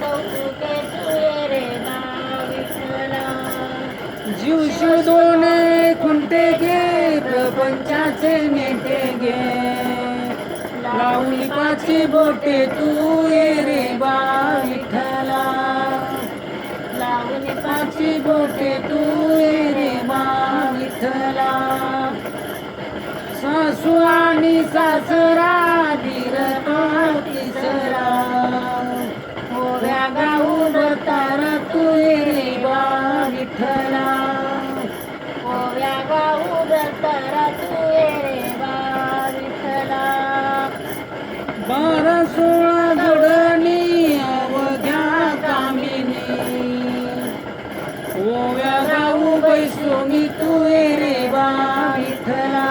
कौतुके तुये रे बा विठ्ठला. जीव शोधून खुंटे घे प्रपंचाचे नेते घे लावली पाची बोटे तू ये रे बा विठ्ठला लावणी पाची बोटे तू ये रे बा विठ्ठला सासू आणि सासरा धीरता तिसरा ओव्या गाऊ भरतार तू ये रे बा विठ्ठला ओव्या गाऊ दत्तरा तुये रे बा विठ्ठला. 12-16 जोडणी अवघ्या कामिनी ओव्या गाऊ बैसोनी तू ये रे बा विठ्ठला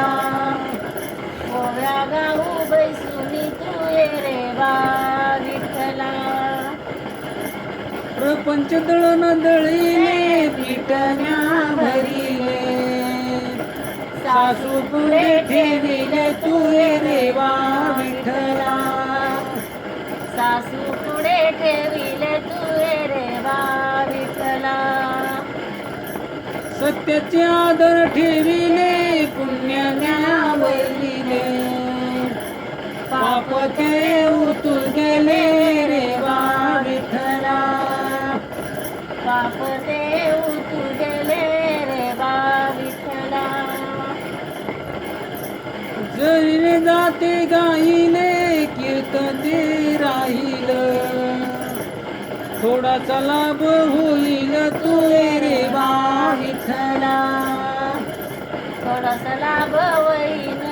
ओव्या गाऊ बैसुनी तुये रे बा विठ्ठला. प्रपंच दळण दळीले पिटण्या भरिले सासू पुढे ठेविले तू ये रे बा विठ्ठला सासू पुढे ठेविले तुये रे बा विठ्ठला. सत्याचे आदर ठेविले पुण्य न्यावलिले पाप ते उतू गेले रे बा विठ्ठला पाप देव तू गेले रे बा विठ्ठला. जरीने जाते गाईले कीर्तन ते राहील थोडाचा लाभ होईल तू ये रे बा विठ्ठला थोडासा लाभ होईन